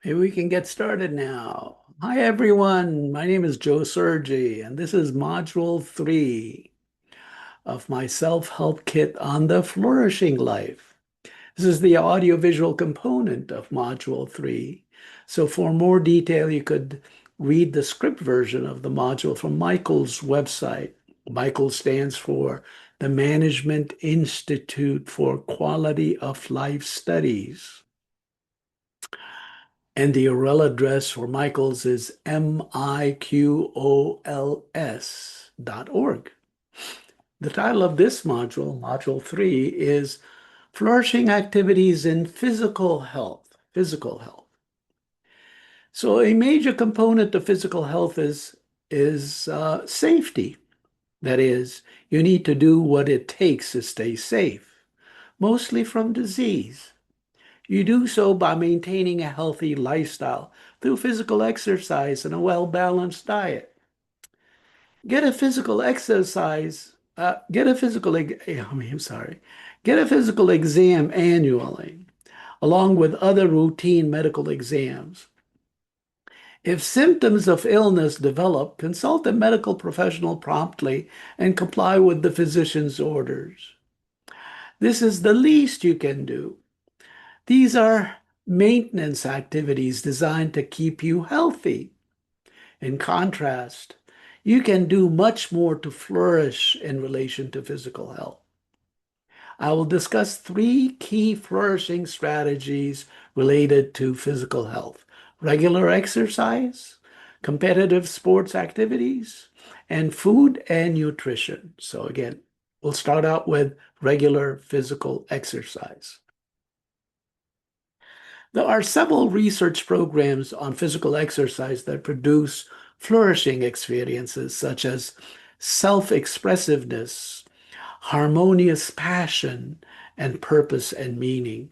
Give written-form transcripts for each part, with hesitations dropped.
Maybe we can get started now. Hi, everyone. My name is Joe Sergi, and this is Module 3 of my self-help kit on the flourishing life. This is the audiovisual component of Module 3. So for more detail, you could read the script version of the module from Michael's website. Michael stands for the Management Institute for Quality of Life Studies. And the URL address for Michael's is miqols.org. The title of this module, Module 3, is Flourishing Activities in Physical Health. Physical health. So a major component of physical health is safety. That is, you need to do what it takes to stay safe, mostly from disease. You do so by maintaining a healthy lifestyle through physical exercise and a well-balanced diet. Get a physical exercise, get a physical, I'm sorry, get a physical exam annually, along with other routine medical exams. If symptoms of illness develop, consult a medical professional promptly and comply with the physician's orders. This is the least you can do. These are maintenance activities designed to keep you healthy. In contrast, you can do much more to flourish in relation to physical health. I will discuss three key flourishing strategies related to physical health: regular exercise, competitive sports activities, and food and nutrition. So, again, we'll start out with regular physical exercise. There are several research programs on physical exercise that produce flourishing experiences such as self-expressiveness, harmonious passion, and purpose and meaning.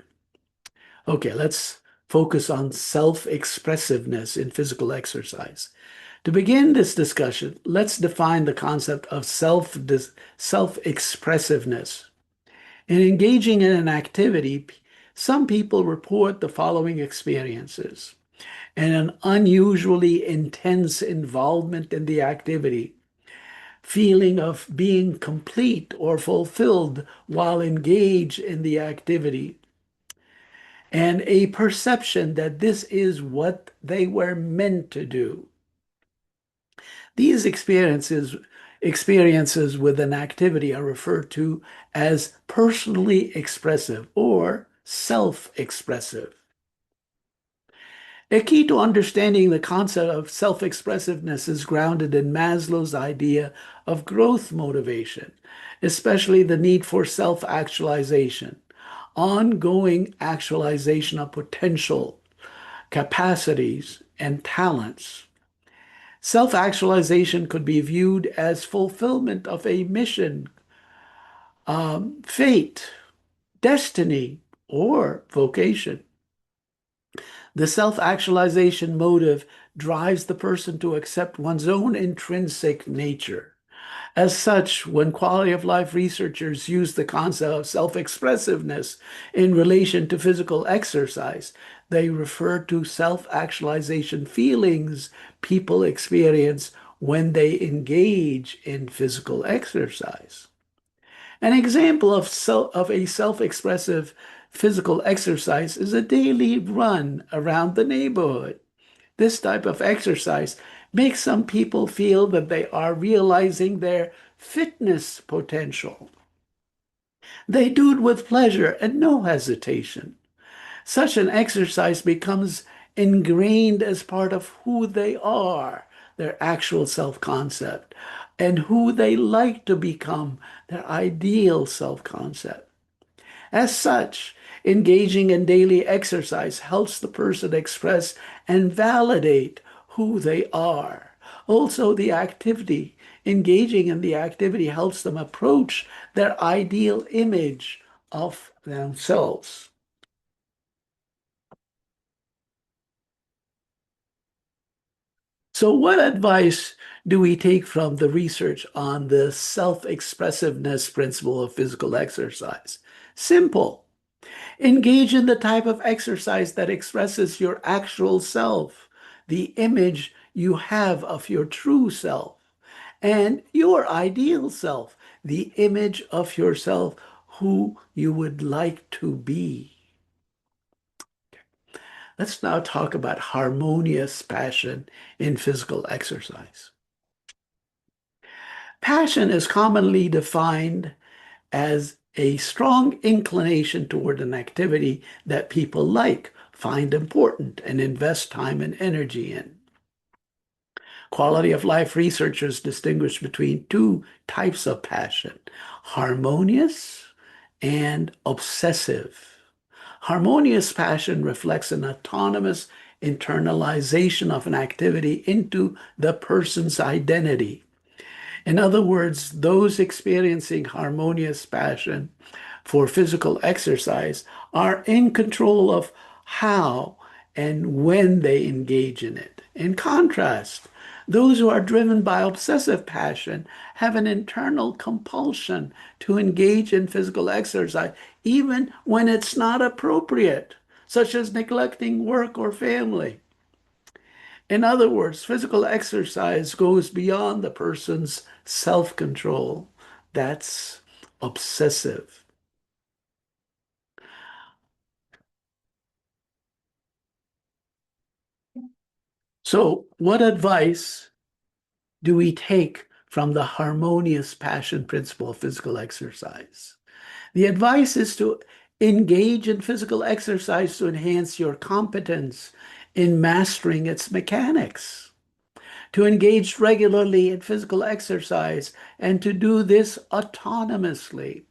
Okay, let's focus on self-expressiveness in physical exercise. To begin this discussion, let's define the concept of self-expressiveness. In engaging in an activity, some people report the following experiences: an unusually intense involvement in the activity, feeling of being complete or fulfilled while engaged in the activity, and a perception that this is what they were meant to do. These experiences with an activity are referred to as personally expressive or self-expressive. A key to understanding the concept of self-expressiveness is grounded in Maslow's idea of growth motivation, especially the need for self-actualization, ongoing actualization of potential, capacities, and talents. Self-actualization could be viewed as fulfillment of a mission, fate, destiny, or vocation. The self-actualization motive drives the person to accept one's own intrinsic nature. As such, when quality of life researchers use the concept of self-expressiveness in relation to physical exercise, they refer to self-actualization feelings people experience when they engage in physical exercise. An example of a self-expressive physical exercise is a daily run around the neighborhood. This type of exercise makes some people feel that they are realizing their fitness potential. They do it with pleasure and no hesitation. Such an exercise becomes ingrained as part of who they are, their actual self-concept, and who they like to become, their ideal self-concept. As such, engaging in daily exercise helps the person express and validate who they are. Also, engaging in the activity helps them approach their ideal image of themselves. So, what advice do we take from the research on the self-expressiveness principle of physical exercise? Simple. Engage in the type of exercise that expresses your actual self, the image you have of your true self, and your ideal self, the image of yourself who you would like to be. Let's now talk about harmonious passion in physical exercise. Passion is commonly defined as a strong inclination toward an activity that people like, find important, and invest time and energy in. Quality of life researchers distinguish between two types of passion: harmonious and obsessive. Harmonious passion reflects an autonomous internalization of an activity into the person's identity. In other words, those experiencing harmonious passion for physical exercise are in control of how and when they engage in it. In contrast, those who are driven by obsessive passion have an internal compulsion to engage in physical exercise, even when it's not appropriate, such as neglecting work or family. In other words, physical exercise goes beyond the person's self-control. That's obsessive. So, what advice do we take from the harmonious passion principle of physical exercise? The advice is to engage in physical exercise to enhance your competence in mastering its mechanics, to engage regularly in physical exercise, and to do this autonomously.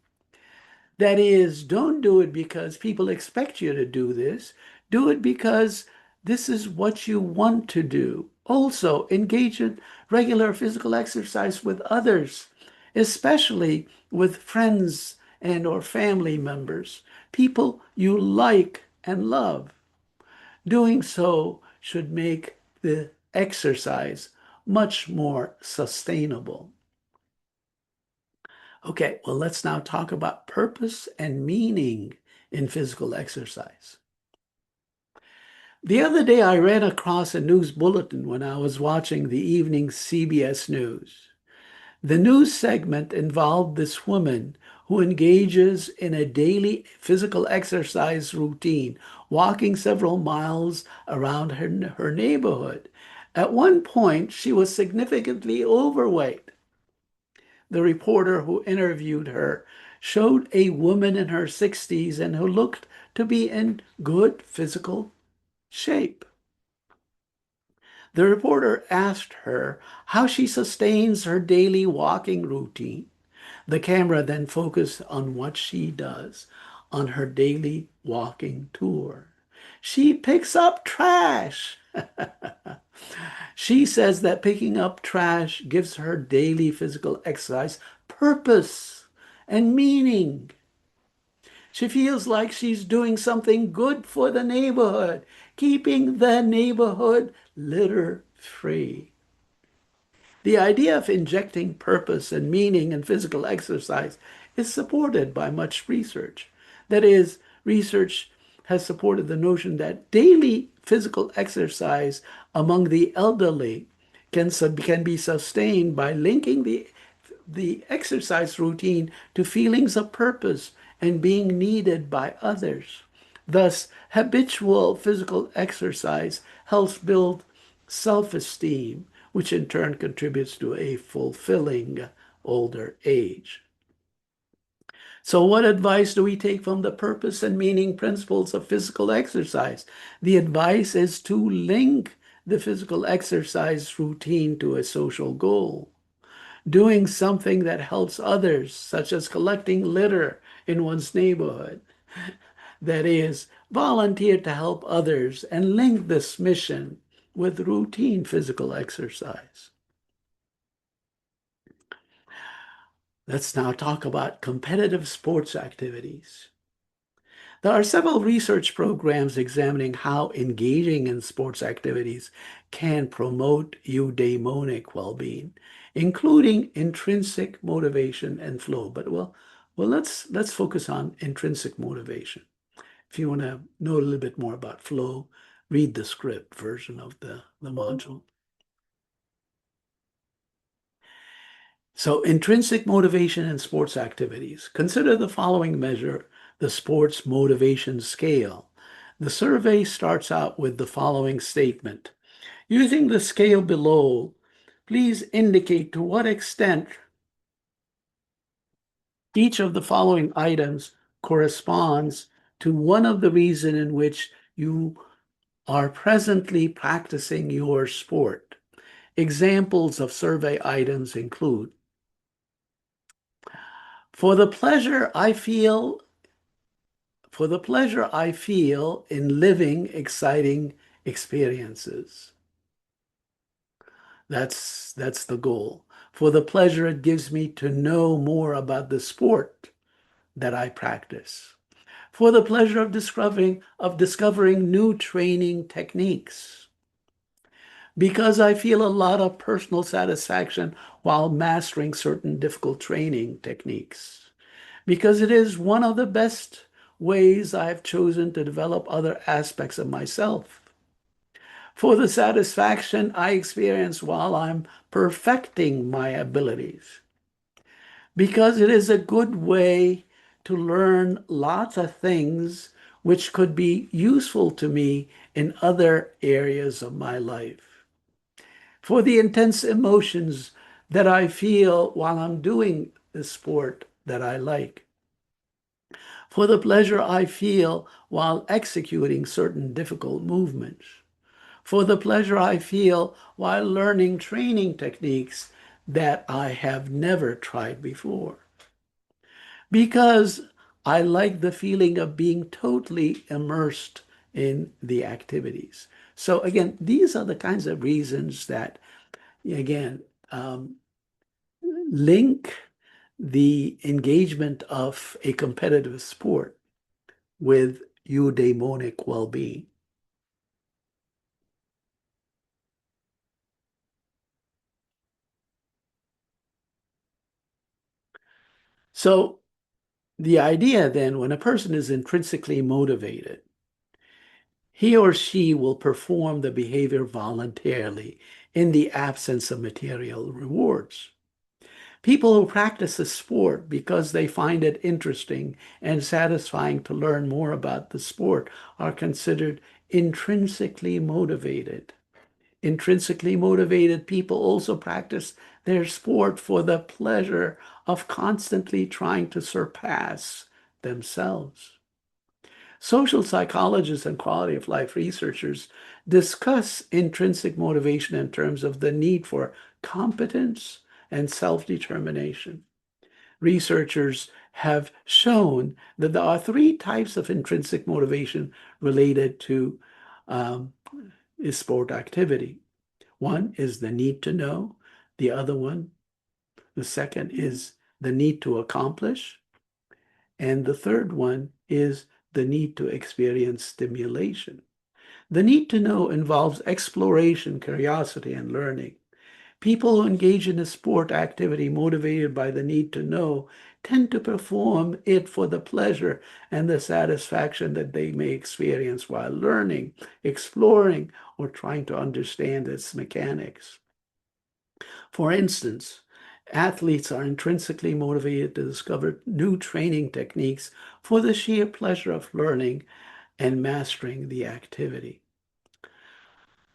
That is, don't do it because people expect you to do this. Do it because this is what you want to do. Also, engage in regular physical exercise with others, especially with friends and or family members, people you like and love. Doing so should make the exercise much more sustainable. Okay, well, let's now talk about purpose and meaning in physical exercise. The other day, I ran across a news bulletin when I was watching the evening CBS News. The news segment involved this woman who engages in a daily physical exercise routine, walking several miles around her neighborhood. At one point, she was significantly overweight. The reporter who interviewed her showed a woman in her 60s and who looked to be in good physical shape. The reporter asked her how she sustains her daily walking routine. The camera then focused on what she does on her daily walking tour. She picks up trash. She says that picking up trash gives her daily physical exercise purpose and meaning. She feels like she's doing something good for the neighborhood, keeping the neighborhood litter free. The idea of injecting purpose and meaning in physical exercise is supported by much research. That is, research has supported the notion that daily physical exercise among the elderly can be sustained by linking the exercise routine to feelings of purpose and being needed by others. Thus, habitual physical exercise helps build self-esteem, which in turn contributes to a fulfilling older age. So, what advice do we take from the purpose and meaning principles of physical exercise? The advice is to link the physical exercise routine to a social goal. Doing something that helps others, such as collecting litter in one's neighborhood. That is, volunteer to help others and link this mission with routine physical exercise. Let's now talk about competitive sports activities. There are several research programs examining how engaging in sports activities can promote eudaimonic well-being, including intrinsic motivation and flow. But let's focus on intrinsic motivation. If you want to know a little bit more about flow, read the script version of the module. So intrinsic motivation in sports activities. Consider the following measure, the sports motivation scale. The survey starts out with the following statement. Using the scale below, please indicate to what extent each of the following items corresponds to one of the reasons in which you are presently practicing your sport. Examples of survey items include, for the pleasure I feel in living exciting experiences. That's the goal. For the pleasure it gives me to know more about the sport that I practice. For the pleasure of discovering new training techniques. Because I feel a lot of personal satisfaction while mastering certain difficult training techniques. Because it is one of the best ways I've chosen to develop other aspects of myself. For the satisfaction I experience while I'm perfecting my abilities. Because it is a good way to learn lots of things which could be useful to me in other areas of my life. For the intense emotions that I feel while I'm doing the sport that I like. For the pleasure I feel while executing certain difficult movements. For the pleasure I feel while learning training techniques that I have never tried before. Because I like the feeling of being totally immersed in the activities. So again, these are the kinds of reasons that, again, link the engagement of a competitive sport with eudaimonic well-being. So the idea then, when a person is intrinsically motivated, he or she will perform the behavior voluntarily in the absence of material rewards. People who practice a sport because they find it interesting and satisfying to learn more about the sport are considered intrinsically motivated. Intrinsically motivated people also practice their sport for the pleasure of constantly trying to surpass themselves. Social psychologists and quality of life researchers discuss intrinsic motivation in terms of the need for competence and self-determination. Researchers have shown that there are three types of intrinsic motivation related to um, sport activity. One is the need to know. The other one, the second, is the need to accomplish. And the third one is the need to experience stimulation. The need to know involves exploration, curiosity, and learning. People who engage in a sport activity motivated by the need to know tend to perform it for the pleasure and the satisfaction that they may experience while learning, exploring, or trying to understand its mechanics. For instance, athletes are intrinsically motivated to discover new training techniques for the sheer pleasure of learning and mastering the activity.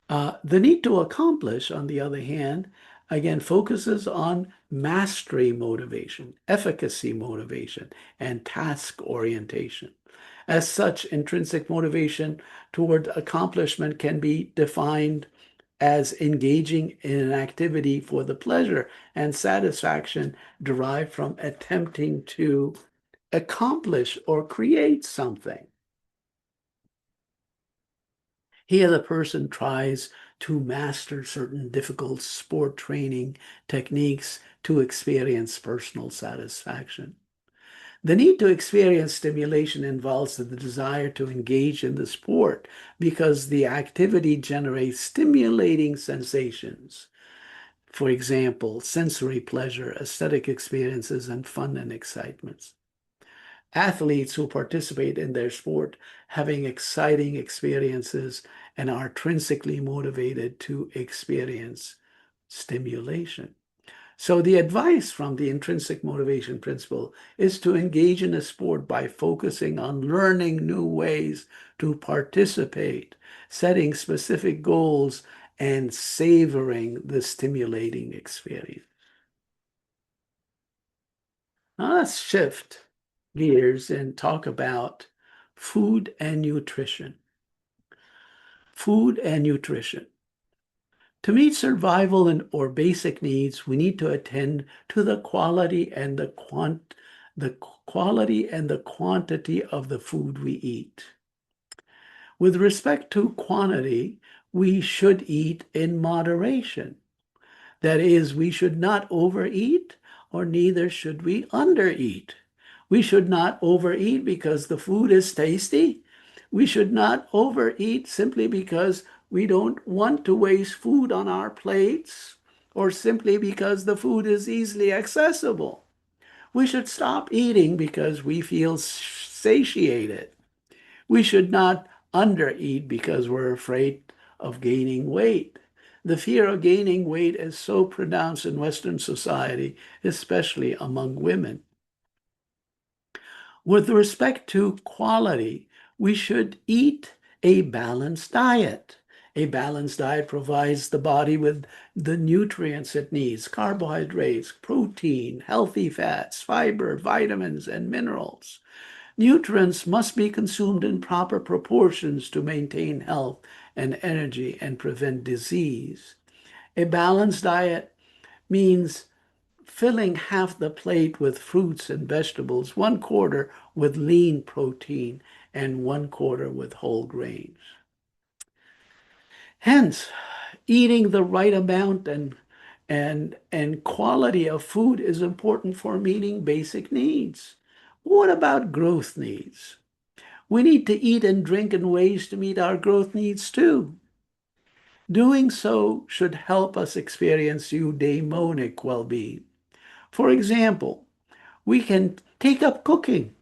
The need to accomplish, on the other hand, again, focuses on mastery motivation, efficacy motivation, and task orientation. As such, intrinsic motivation toward accomplishment can be defined as engaging in an activity for the pleasure and satisfaction derived from attempting to accomplish or create something. Here, the person tries to master certain difficult sport training techniques to experience personal satisfaction. The need to experience stimulation involves the desire to engage in the sport because the activity generates stimulating sensations. For example, sensory pleasure, aesthetic experiences, and fun and excitements. Athletes who participate in their sport having exciting experiences and are intrinsically motivated to experience stimulation. So the advice from the intrinsic motivation principle is to engage in a sport by focusing on learning new ways to participate, setting specific goals, and savoring the stimulating experience. Now let's shift gears and talk about food and nutrition. Food and nutrition. To meet survival and or basic needs, we need to attend to the quality and the quantity of the food we eat. With respect to quantity, we should eat in moderation. That is, we should not overeat, or neither should we undereat. We should not overeat because the food is tasty. We should not overeat simply because we don't want to waste food on our plates, or simply because the food is easily accessible. We should stop eating because we feel satiated. We should not undereat because we're afraid of gaining weight. The fear of gaining weight is so pronounced in Western society, especially among women. With respect to quality, we should eat a balanced diet. A balanced diet provides the body with the nutrients it needs: carbohydrates, protein, healthy fats, fiber, vitamins, and minerals. Nutrients must be consumed in proper proportions to maintain health and energy and prevent disease. A balanced diet means filling half the plate with fruits and vegetables, one quarter with lean protein, and one quarter with whole grains. Hence, eating the right amount and quality of food is important for meeting basic needs. What about growth needs? We need to eat and drink in ways to meet our growth needs too. Doing so should help us experience eudaimonic well-being. For example, we can take up cooking,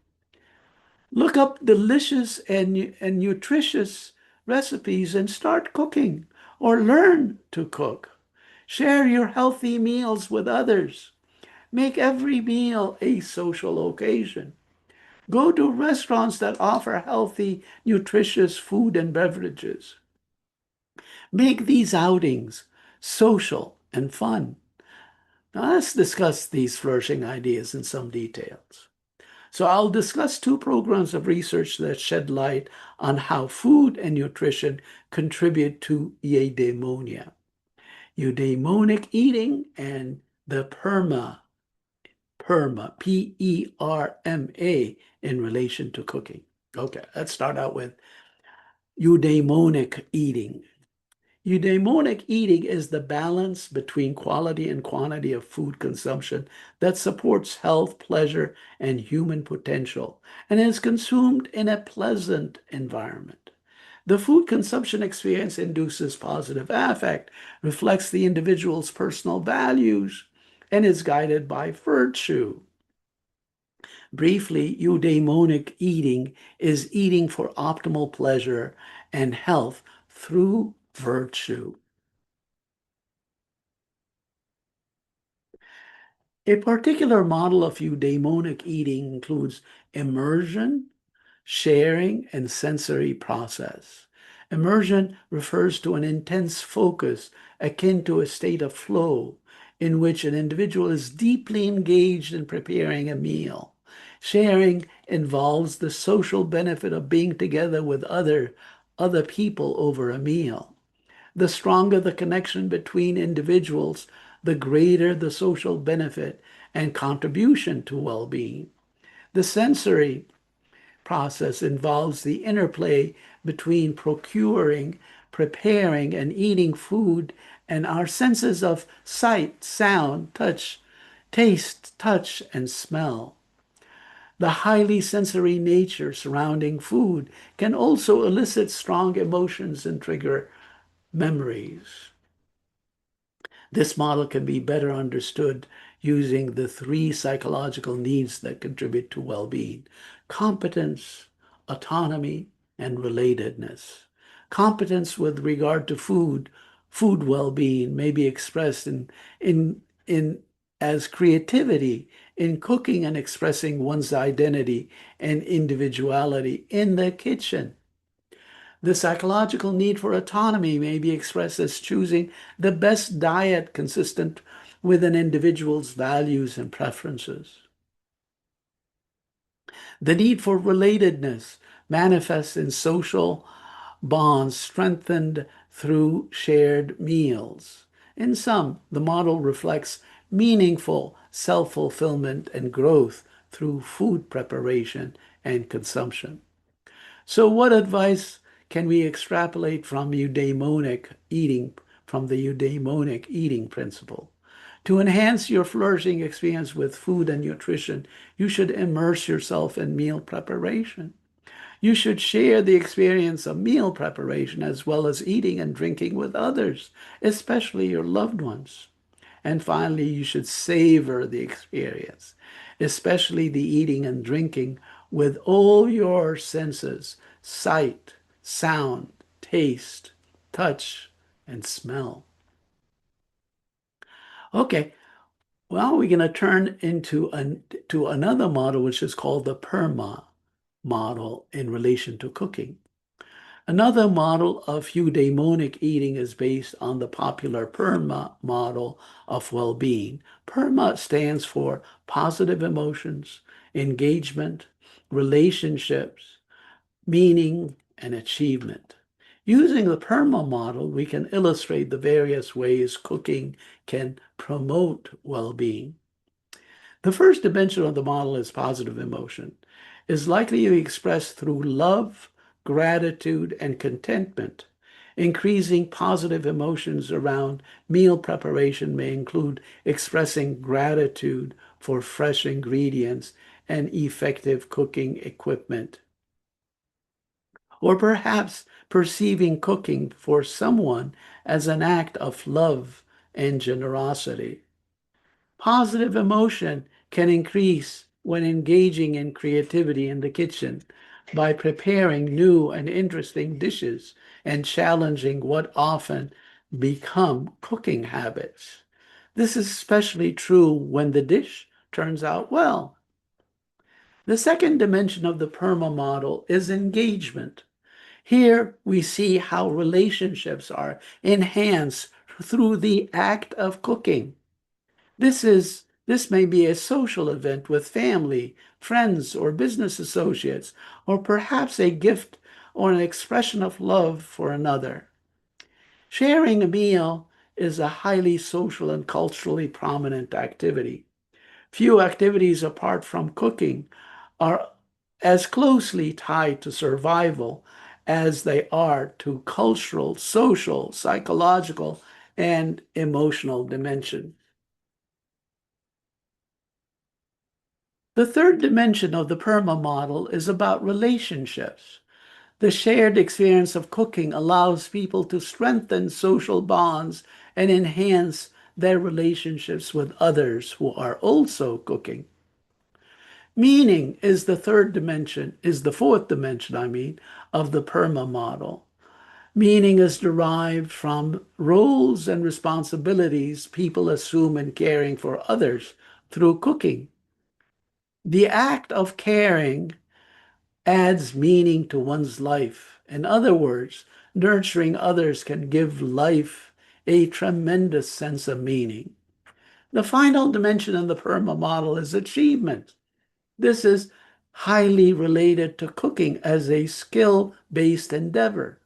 look up delicious and nutritious recipes and start cooking, or learn to cook. Share your healthy meals with others. Make every meal a social occasion. Go to restaurants that offer healthy, nutritious food and beverages. Make these outings social and fun. Now let's discuss these flourishing ideas in some details. So I'll discuss two programs of research that shed light on how food and nutrition contribute to eudaimonia, eudaimonic eating, and the PERMA, in relation to cooking. Okay, let's start out with eudaimonic eating. Eudaimonic eating is the balance between quality and quantity of food consumption that supports health, pleasure, and human potential, and is consumed in a pleasant environment. The food consumption experience induces positive affect, reflects the individual's personal values, and is guided by virtue. Briefly, eudaimonic eating is eating for optimal pleasure and health through virtue. A particular model of eudaimonic eating includes immersion, sharing, and sensory process. Immersion refers to an intense focus akin to a state of flow in which an individual is deeply engaged in preparing a meal. Sharing involves the social benefit of being together with other people over a meal. The stronger the connection between individuals, the greater the social benefit and contribution to well-being. The sensory process involves the interplay between procuring, preparing, and eating food and our senses of sight, sound, touch, taste, touch, and smell. The highly sensory nature surrounding food can also elicit strong emotions and trigger memories. This model can be better understood using the three psychological needs that contribute to well-being: competence, autonomy, and relatedness. Competence with regard to food well-being may be expressed in as creativity in cooking and expressing one's identity and individuality in the kitchen. The psychological need for autonomy may be expressed as choosing the best diet consistent with an individual's values and preferences. The need for relatedness manifests in social bonds strengthened through shared meals. In sum, the model reflects meaningful self-fulfillment and growth through food preparation and consumption. So what advice can we extrapolate from the eudaimonic eating principle? To enhance your flourishing experience with food and nutrition, you should immerse yourself in meal preparation. You should share the experience of meal preparation as well as eating and drinking with others, especially your loved ones. And finally, you should savor the experience, especially the eating and drinking with all your senses: sight, sound, taste, touch, and smell. Okay, well, we're going to turn to another model, which is called the PERMA model in relation to cooking. Another model of eudaimonic eating is based on the popular PERMA model of well-being. PERMA stands for positive emotions, engagement, relationships, meaning, and achievement. Using the PERMA model, we can illustrate the various ways cooking can promote well-being. The first dimension of the model is positive emotion, is likely to be expressed through love, gratitude, and contentment. Increasing positive emotions around meal preparation may include expressing gratitude for fresh ingredients and effective cooking equipment, or perhaps perceiving cooking for someone as an act of love and generosity. Positive emotion can increase when engaging in creativity in the kitchen by preparing new and interesting dishes and challenging what often become cooking habits. This is especially true when the dish turns out well. The second dimension of the PERMA model is engagement. Here we see how relationships are enhanced through the act of cooking. This may be a social event with family, friends, or business associates, or perhaps a gift or an expression of love for another. Sharing a meal is a highly social and culturally prominent activity. Few activities apart from cooking are as closely tied to survival as they are to cultural, social, psychological, and emotional dimension. The third dimension of the PERMA model is about relationships. The shared experience of cooking allows people to strengthen social bonds and enhance their relationships with others who are also cooking. Meaning is the fourth dimension, of the PERMA model. Meaning is derived from roles and responsibilities people assume in caring for others through cooking. The act of caring adds meaning to one's life. In other words, nurturing others can give life a tremendous sense of meaning. The final dimension in the PERMA model is achievement. This is highly related to cooking as a skill-based endeavor.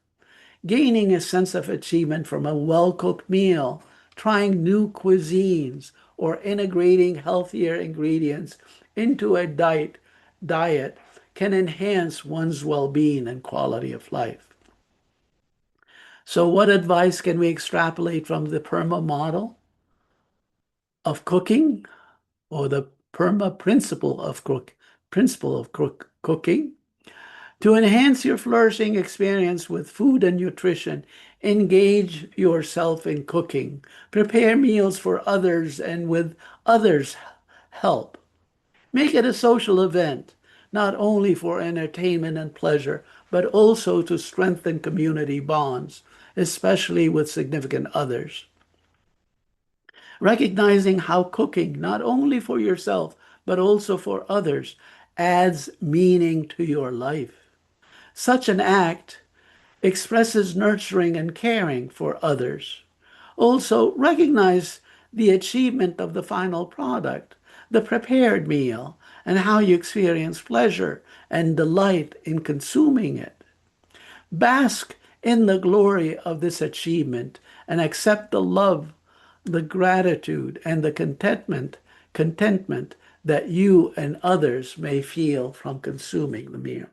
Gaining a sense of achievement from a well-cooked meal, trying new cuisines, or integrating healthier ingredients into a diet can enhance one's well-being and quality of life. So what advice can we extrapolate from the PERMA model of cooking, or the PERMA principle of cooking? To enhance your flourishing experience with food and nutrition, engage yourself in cooking. Prepare meals for others and with others' help. Make it a social event, not only for entertainment and pleasure, but also to strengthen community bonds, especially with significant others. Recognizing how cooking, not only for yourself, but also for others, adds meaning to your life. Such an act expresses nurturing and caring for others. Also, recognize the achievement of the final product, the prepared meal, and how you experience pleasure and delight in consuming it. Bask in the glory of this achievement and accept the love, the gratitude, and the contentment that you and others may feel from consuming the meal.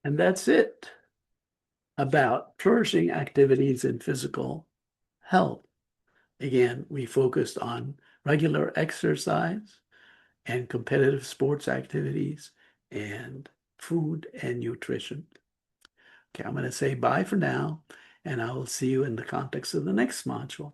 And that's it about flourishing activities in physical health. Again, we focused on regular exercise and competitive sports activities and food and nutrition. Okay, I'm going to say bye for now, and I will see you in the context of the next module.